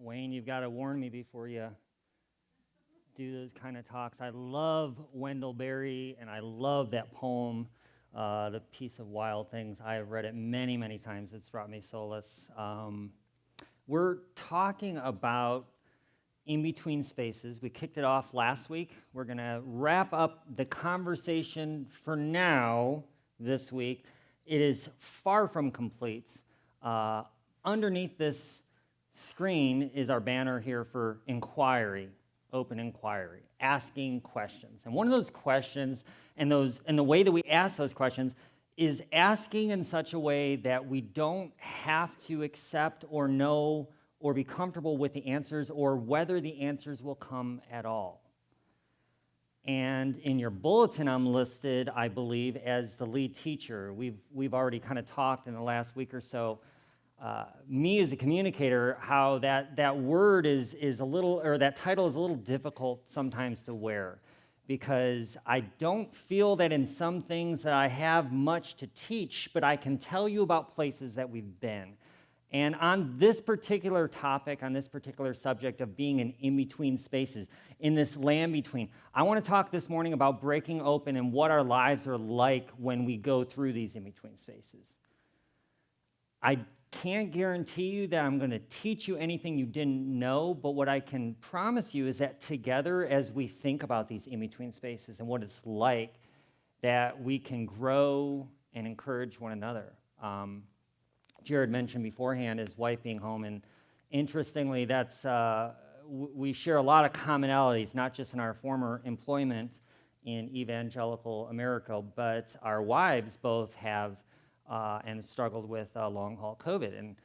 Wayne, you've got to warn me before you do those kind of talks. I love Wendell Berry, and I love that poem, The Piece of Wild Things. I have read it many, many times. It's brought me solace. We're talking about in-between spaces. We kicked it off last week. We're going to wrap up the conversation for now this week. It is far from complete. Underneath this screen is our banner here for inquiry, open inquiry, asking questions. And one of those questions and the way that we ask those questions is asking in such a way that we don't have to accept or know or be comfortable with the answers or whether the answers will come at all. And in your bulletin, I'm listed, I believe, as the lead teacher. We've already kind of talked in the last week or so. Me as a communicator, how that word is a little, or that title is a little difficult sometimes to wear, because I don't feel that in some things that I have much to teach, but I can tell you about places that we've been. And on this particular topic, on this particular subject of being in between spaces, in this land between, I want to talk this morning about breaking open and what our lives are like when we go through these in between spaces. I can't guarantee you that I'm going to teach you anything you didn't know, but what I can promise you is that together, as we think about these in-between spaces and what it's like, that we can grow and encourage one another. Jared mentioned beforehand his wife being home, and interestingly, we share a lot of commonalities, not just in our former employment in evangelical America, but our wives both have and struggled with long-haul COVID. And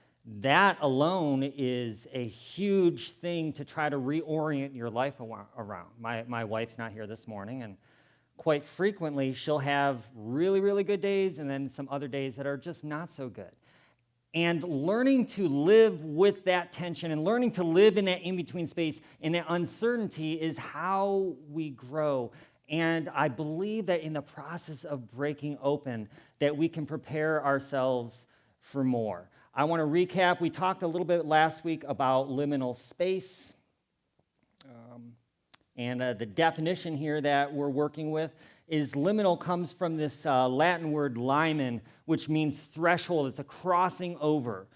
that alone is a huge thing to try to reorient your life around. My wife's not here this morning, and quite frequently she'll have really, really good days and then some other days that are just not so good. And learning to live with that tension and learning to live in that in-between space and that uncertainty is how we grow. And I believe that in the process of breaking open, that we can prepare ourselves for more. I want to recap. We talked a little bit last week about liminal space. And the definition here that we're working with is liminal comes from this Latin word limen, which means threshold. It's a crossing over.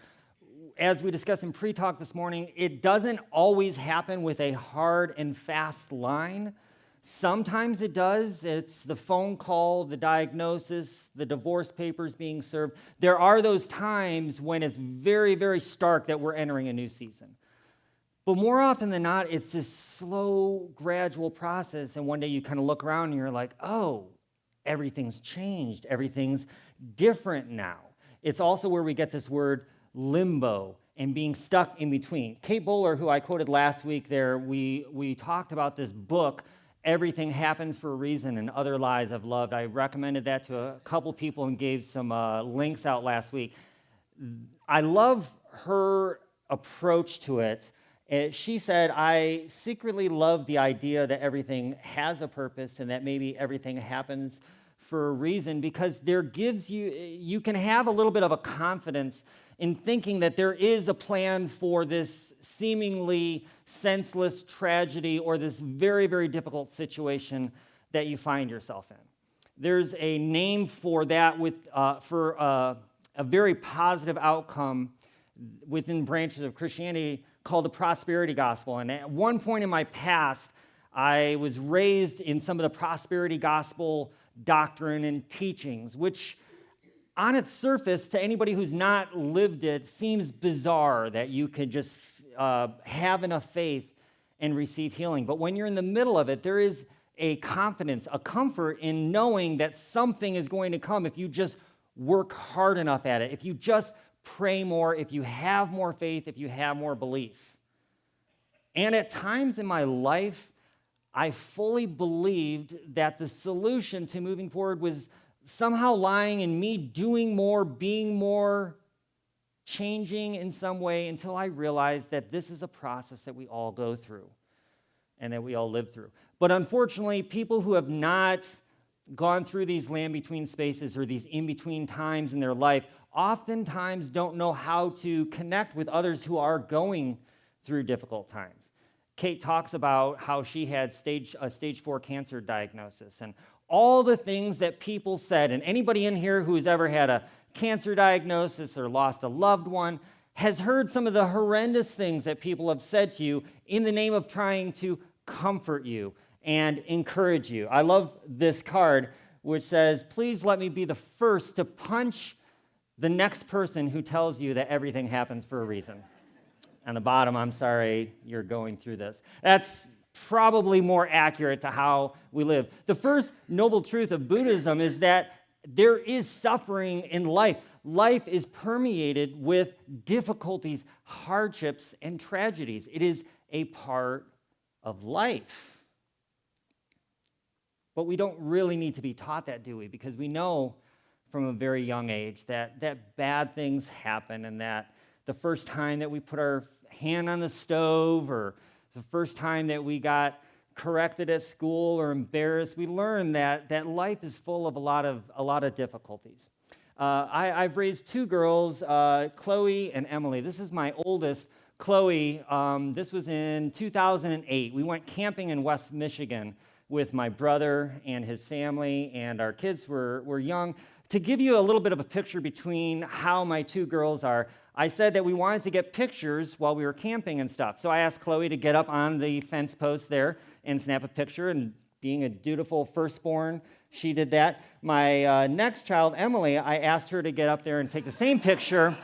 As we discussed in pre-talk this morning, it doesn't always happen with a hard and fast line. Sometimes it does. It's the phone call, the diagnosis, the divorce papers being served. There are those times when it's very, very stark that we're entering a new season. But more often than not, it's this slow, gradual process, and one day you kind of look around and you're like, oh, everything's changed. Everything's different now. It's also where we get this word limbo and being stuck in between. Kate Bowler, who I quoted last week there, we talked about this book, Everything Happens for a Reason and Other Lies I've Loved. I recommended that to a couple people and gave some links out last week. I love her approach to it. She said, I secretly love the idea that everything has a purpose and that maybe everything happens for a reason, because there gives you can have a little bit of a confidence in thinking that there is a plan for this seemingly senseless tragedy or this very, very difficult situation that you find yourself in. There's a name for that for a very positive outcome within branches of Christianity called the prosperity gospel. And at one point in my past, I was raised in some of the prosperity gospel doctrine and teachings, which on its surface, to anybody who's not lived it, seems bizarre that you could just have enough faith and receive healing. But when you're in the middle of it, there is a confidence, a comfort in knowing that something is going to come if you just work hard enough at it, if you just pray more, if you have more faith, if you have more belief. And at times in my life, I fully believed that the solution to moving forward was somehow lying in me doing more, being more, changing in some way, until I realized that this is a process that we all go through and that we all live through. But unfortunately, people who have not gone through these land between spaces or these in-between times in their life oftentimes don't know how to connect with others who are going through difficult times. Kate talks about how she had a stage 4 cancer diagnosis and all the things that people said. And anybody in here who's ever had a cancer diagnosis or lost a loved one has heard some of the horrendous things that people have said to you in the name of trying to comfort you and encourage you. I love this card which says, "Please let me be the first to punch the next person who tells you that everything happens for a reason." On the bottom, "I'm sorry you're going through this." That's probably more accurate to how we live. The first noble truth of Buddhism is that there is suffering in life. Life is permeated with difficulties, hardships, and tragedies. It is a part of life. But we don't really need to be taught that, do we? Because we know from a very young age that bad things happen, and that the first time that we put our hand on the stove, or the first time that we got corrected at school or embarrassed, we learn that life is full of a lot of difficulties. I've raised two girls, Chloe and Emily. This is my oldest, Chloe. This was in 2008. We went camping in West Michigan with my brother and his family, and our kids were young. To give you a little bit of a picture between how my two girls are, I said that we wanted to get pictures while we were camping and stuff. So I asked Chloe to get up on the fence post there and snap a picture, and being a dutiful firstborn, she did that. My next child, Emily, I asked her to get up there and take the same picture,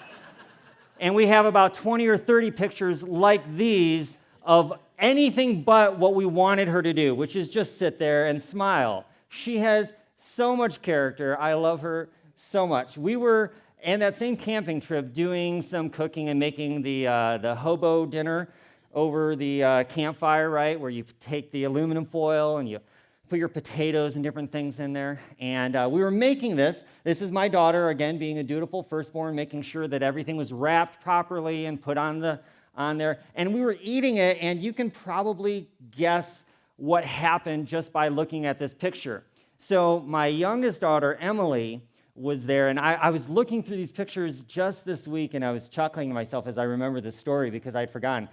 and we have about 20 or 30 pictures like these of anything but what we wanted her to do, which is just sit there and smile. She has so much character. I love her so much. We were in that same camping trip doing some cooking and making the hobo dinner over the campfire, right, where you take the aluminum foil and you put your potatoes and different things in there. And we were making this. This is my daughter, again, being a dutiful firstborn, making sure that everything was wrapped properly and put on there. And we were eating it, and you can probably guess what happened just by looking at this picture. So my youngest daughter, Emily, was there, and I was looking through these pictures just this week, and I was chuckling to myself as I remember this story because I'd forgotten.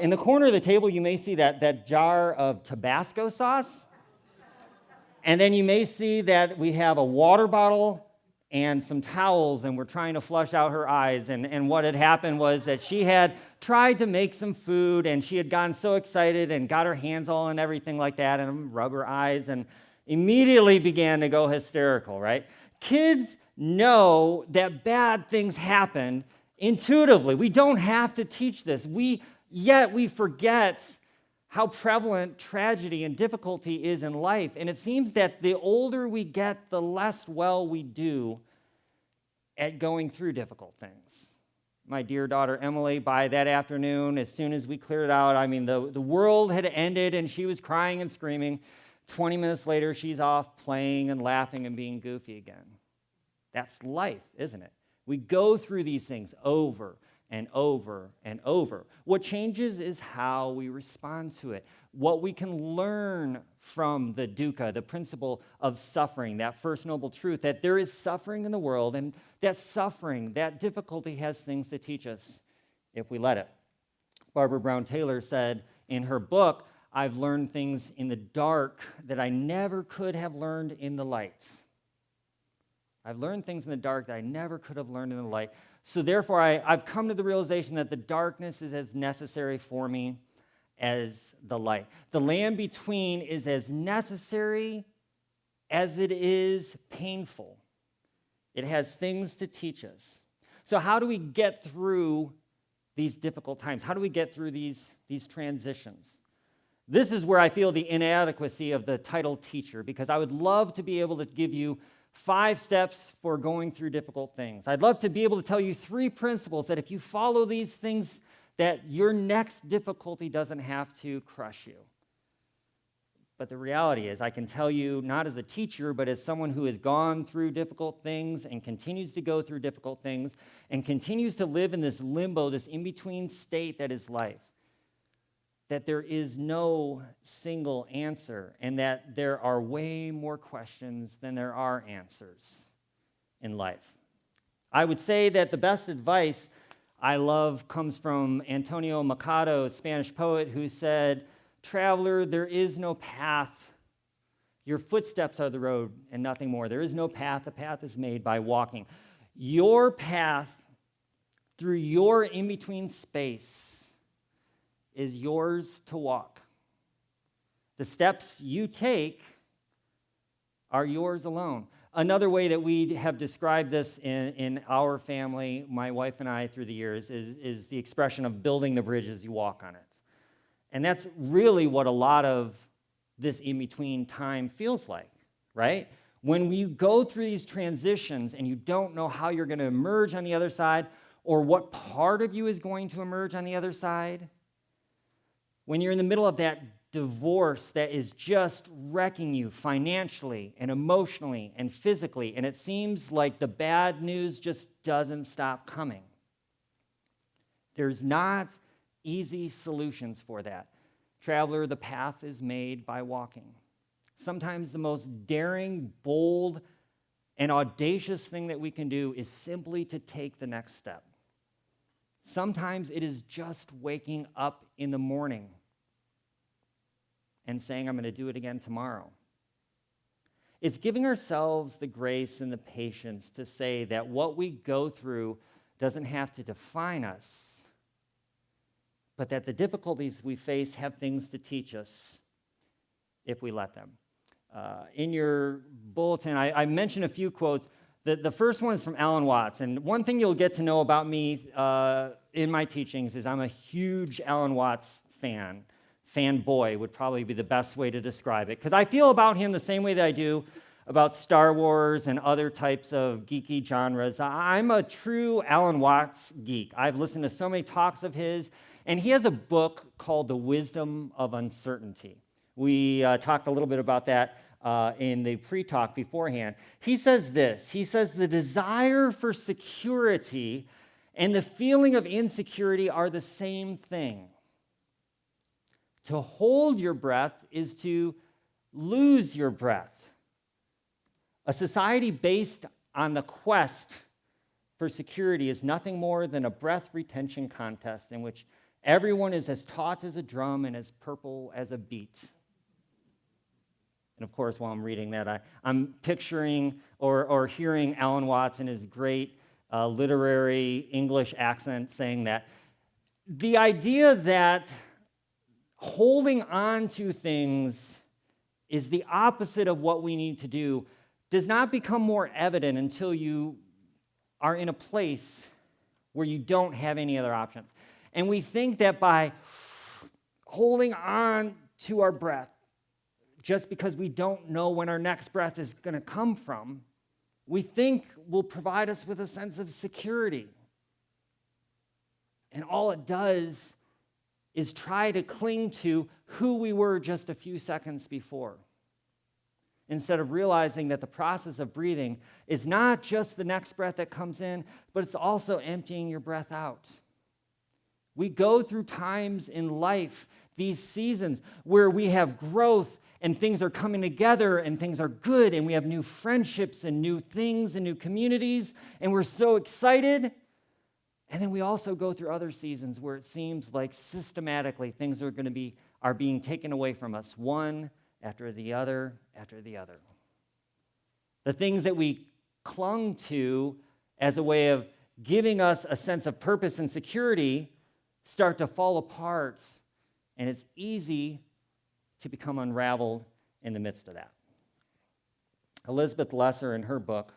In the corner of the table, you may see that jar of Tabasco sauce, and then you may see that we have a water bottle and some towels, and we're trying to flush out her eyes. And what had happened was that she had tried to make some food, and she had gotten so excited and got her hands all in everything like that, and rub her eyes, and immediately began to go hysterical, right? Kids know that bad things happen intuitively. We don't have to teach this. Yet we forget how prevalent tragedy and difficulty is in life. And it seems that the older we get, the less well we do at going through difficult things. My dear daughter Emily, by that afternoon, as soon as we cleared out, I mean, the world had ended and she was crying and screaming. 20 minutes later, she's off playing and laughing and being goofy again. That's life, isn't it? We go through these things over and over and over. What changes is how we respond to it. What we can learn from the dukkha, the principle of suffering, that first noble truth, that there is suffering in the world, and that suffering, that difficulty has things to teach us if we let it. Barbara Brown Taylor said in her book, "I've learned things in the dark that I never could have learned in the light." I've learned things in the dark that I never could have learned in the light. So therefore, I've come to the realization that the darkness is as necessary for me as the light. The land between is as necessary as it is painful. It has things to teach us. So how do we get through these difficult times? How do we get through these transitions? This is where I feel the inadequacy of the title teacher, because I would love to be able to give you 5 steps for going through difficult things. I'd love to be able to tell you 3 principles that if you follow these things, that your next difficulty doesn't have to crush you. But the reality is, I can tell you, not as a teacher, but as someone who has gone through difficult things and continues to go through difficult things and continues to live in this limbo, this in-between state that is life, that there is no single answer, and that there are way more questions than there are answers in life. I would say that the best advice I love comes from Antonio Machado, a Spanish poet, who said, "Traveler, there is no path. Your footsteps are the road and nothing more. There is no path. The path is made by walking." Your path through your in-between space is yours to walk. The steps you take are yours alone. Another way that we have described this in our family, my wife and I, through the years, is the expression of building the bridge as you walk on it. And that's really what a lot of this in-between time feels like, right? When you go through these transitions and you don't know how you're going to emerge on the other side or what part of you is going to emerge on the other side, when you're in the middle of that divorce that is just wrecking you financially and emotionally and physically, and it seems like the bad news just doesn't stop coming. There's not easy solutions for that. Traveler, the path is made by walking. Sometimes the most daring, bold, and audacious thing that we can do is simply to take the next step. Sometimes it is just waking up in the morning and saying, "I'm going to do it again tomorrow." It's giving ourselves the grace and the patience to say that what we go through doesn't have to define us, but that the difficulties we face have things to teach us if we let them. In your bulletin, I mentioned a few quotes. The first one is from Alan Watts, and one thing you'll get to know about me in my teachings is I'm a huge Alan Watts fan. Fanboy would probably be the best way to describe it, because I feel about him the same way that I do about Star Wars and other types of geeky genres. I'm a true Alan Watts geek. I've listened to so many talks of his, and he has a book called The Wisdom of Uncertainty. We talked a little bit about that in the pre-talk beforehand. He says this, he says, "The desire for security and the feeling of insecurity are the same thing. To hold your breath is to lose your breath. A society based on the quest for security is nothing more than a breath retention contest in which everyone is as taut as a drum and as purple as a beet." And of course, while I'm reading that, I'm picturing or hearing Alan Watts in his great literary English accent saying that the idea that holding on to things is the opposite of what we need to do does not become more evident until you are in a place where you don't have any other options. And we think that by holding on to our breath, just because we don't know when our next breath is going to come from, we think will provide us with a sense of security. And all it does is try to cling to who we were just a few seconds before, instead of realizing that the process of breathing is not just the next breath that comes in, but it's also emptying your breath out. We go through times in life, these seasons, where we have growth and things are coming together and things are good and we have new friendships and new things and new communities and we're so excited. And then we also go through other seasons where it seems like systematically things are being taken away from us, one after the other after the other. The things that we clung to as a way of giving us a sense of purpose and security start to fall apart, and it's easy to become unraveled in the midst of that. Elizabeth Lesser, in her book,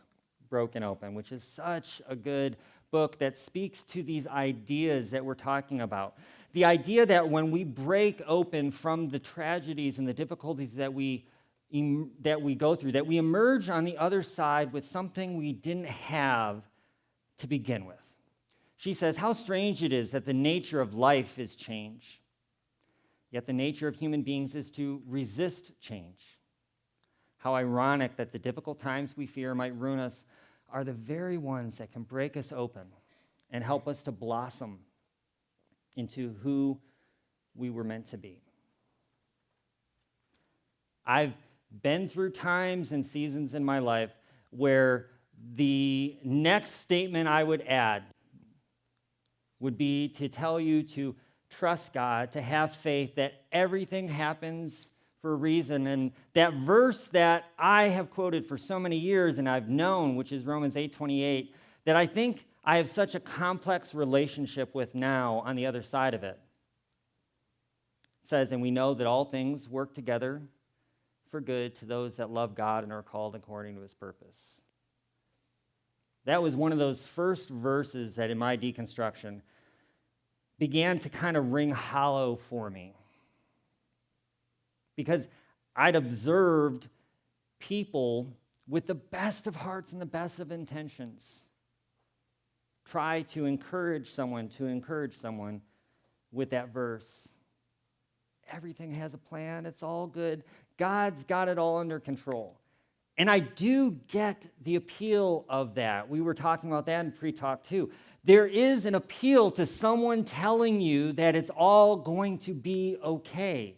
Broken Open, which is such a good book that speaks to these ideas that we're talking about. The idea that when we break open from the tragedies and the difficulties that we go through, that we emerge on the other side with something we didn't have to begin with. She says, "How strange it is that the nature of life is change. Yet the nature of human beings is to resist change. How ironic that the difficult times we fear might ruin us are the very ones that can break us open and help us to blossom into who we were meant to be." I've been through times and seasons in my life where the next statement I would add would be to tell you to trust God, to have faith that everything happens for a reason. And that verse that I have quoted for so many years and I've known, which is Romans 8:28, that I think I have such a complex relationship with now on the other side of it. It says, and we know that all things work together for good to those that love God and are called according to his purpose. That was one of those first verses that in my deconstruction began to kind of ring hollow for me. Because I'd observed people with the best of hearts and the best of intentions try to encourage someone with that verse. Everything has a plan. It's all good. God's got it all under control. And I do get the appeal of that. We were talking about that in pre-talk too. There is an appeal to someone telling you that it's all going to be okay.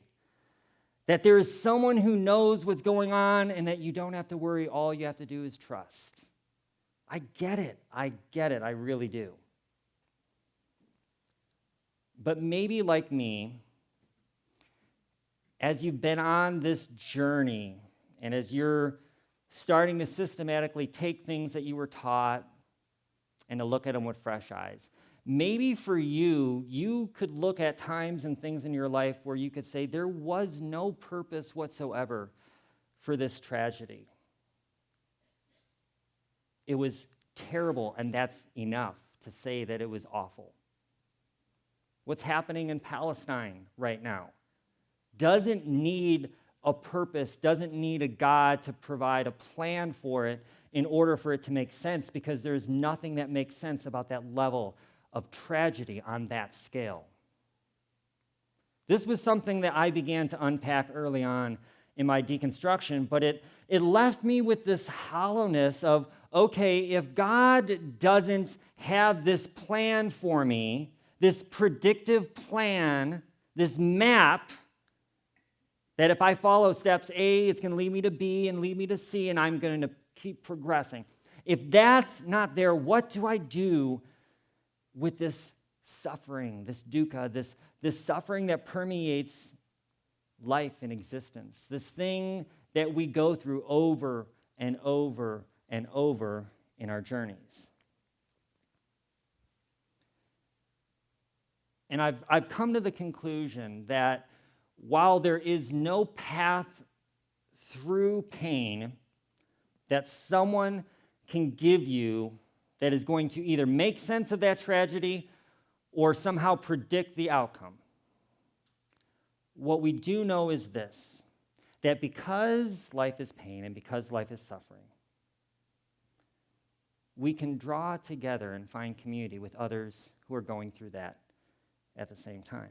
That there is someone who knows what's going on and that you don't have to worry. All you have to do is trust. I get it. I really do. But maybe like me, as you've been on this journey and as you're starting to systematically take things that you were taught and to look at them with fresh eyes, maybe for you, you could look at times and things in your life where you could say there was no purpose whatsoever for this tragedy. It was terrible, and that's enough to say that it was awful. What's happening in Palestine right now doesn't need a purpose, doesn't need a God to provide a plan for it in order for it to make sense, because there's nothing that makes sense about that level of tragedy on that scale. This was something that I began to unpack early on in my deconstruction, but it left me with this hollowness of, okay, if God doesn't have this plan for me, this predictive plan, this map, that if I follow steps A, it's going to lead me to B and lead me to C, and I'm going to keep progressing. If that's not there, what do I do with this suffering, this dukkha, this suffering that permeates life and existence, this thing that we go through over and over and over in our journeys? And I've come to the conclusion that while there is no path through pain that someone can give you that is going to either make sense of that tragedy or somehow predict the outcome, what we do know is this, that because life is pain and because life is suffering, we can draw together and find community with others who are going through that at the same time.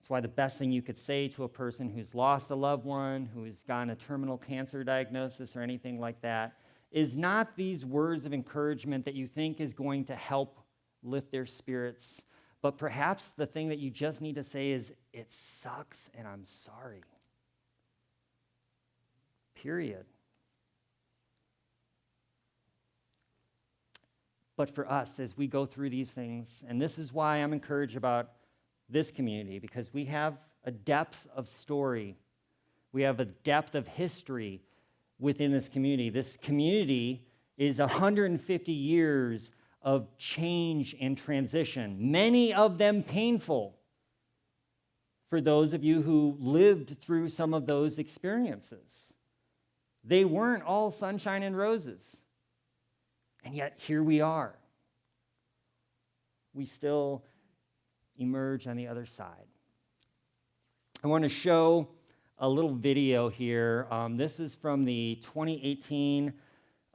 That's why the best thing you could say to a person who's lost a loved one, who's gotten a terminal cancer diagnosis or anything like that, is not these words of encouragement that you think is going to help lift their spirits, but perhaps the thing that you just need to say is, it sucks and I'm sorry. Period. But for us, as we go through these things, and this is why I'm encouraged about this community, because we have a depth of story, we have a depth of history within this community. This community is 150 years of change and transition, many of them painful for those of you who lived through some of those experiences. They weren't all sunshine and roses. And yet, here we are. We still emerge on the other side. I want to show a little video here. This is from the 2018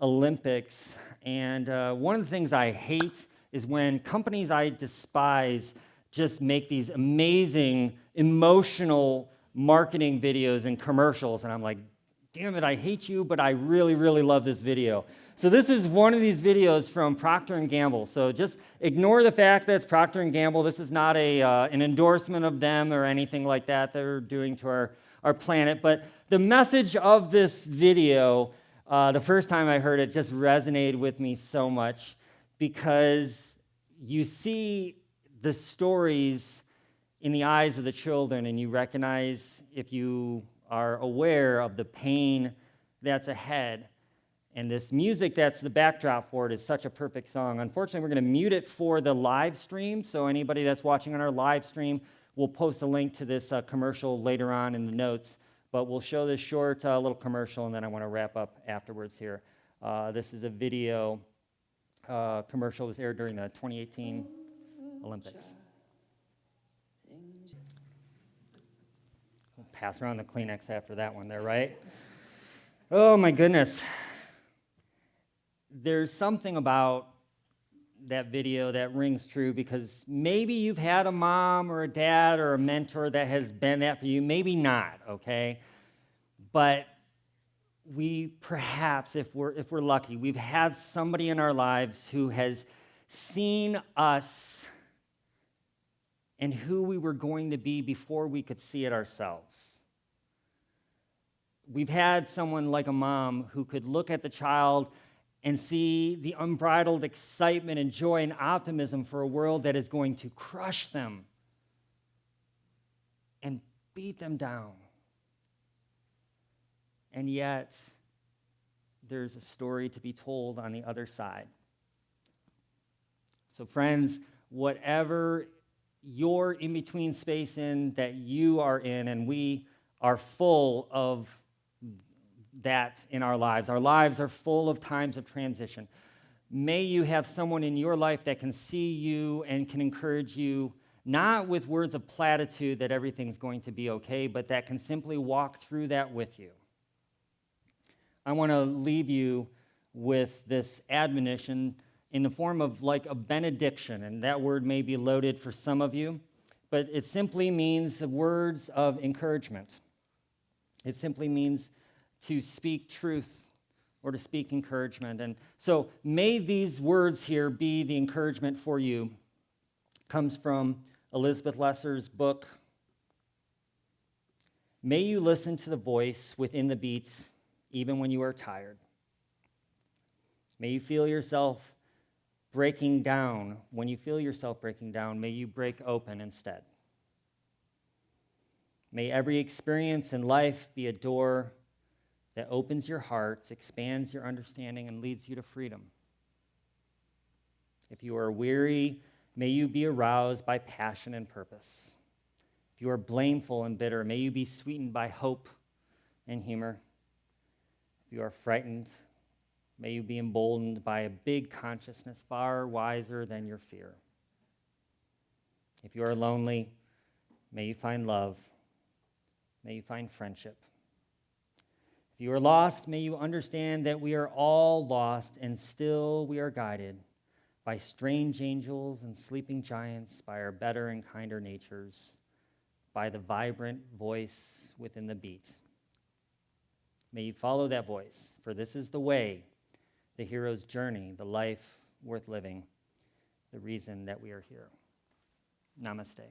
Olympics. And one of the things I hate is when companies I despise just make these amazing, emotional marketing videos and commercials. And I'm like, damn it, I hate you, but I really, really love this video. So this is one of these videos from Procter & Gamble. So just ignore the fact that it's Procter & Gamble. This is not an endorsement of them or anything like that they're doing to our planet. But the message of this video, the first time I heard it, just resonated with me so much, because you see the stories in the eyes of the children, and you recognize, if you are aware of the pain that's ahead. And this music that's the backdrop for it is such a perfect song. Unfortunately, we're going to mute it for the live stream, so anybody that's watching on our live stream, we'll post a link to this commercial later on in the notes. But we'll show this short little commercial, and then I want to wrap up afterwards here. This is a video commercial that was aired during the 2018 Olympics. We'll pass around the Kleenex after that one there, right? Oh, my goodness. There's something about that video that rings true, because maybe you've had a mom or a dad or a mentor that has been that for you, maybe not, okay? But we perhaps, if we're lucky, we've had somebody in our lives who has seen us and who we were going to be before we could see it ourselves. We've had someone like a mom who could look at the child and see the unbridled excitement and joy and optimism for a world that is going to crush them and beat them down. And yet, there's a story to be told on the other side. So friends, whatever your in-between space in that you are in, and we are full of that in our lives. Our lives are full of times of transition. May you have someone in your life that can see you and can encourage you, not with words of platitude that everything's going to be okay, but that can simply walk through that with you. I want to leave you with this admonition in the form of like a benediction, and that word may be loaded for some of you, but it simply means the words of encouragement. It simply means to speak truth or to speak encouragement. And so may these words here be the encouragement for you. It comes from Elizabeth Lesser's book. May you listen to the voice within the beats even when you are tired. May you feel yourself breaking down. When you feel yourself breaking down, may you break open instead. May every experience in life be a door that opens your heart, expands your understanding, and leads you to freedom. If you are weary, may you be aroused by passion and purpose. If you are blameful and bitter, may you be sweetened by hope and humor. If you are frightened, may you be emboldened by a big consciousness far wiser than your fear. If you are lonely, may you find love. May you find friendship. If you are lost, may you understand that we are all lost, and still we are guided by strange angels and sleeping giants, by our better and kinder natures, by the vibrant voice within the beats. May you follow that voice, for this is the way, the hero's journey, the life worth living, the reason that we are here. Namaste.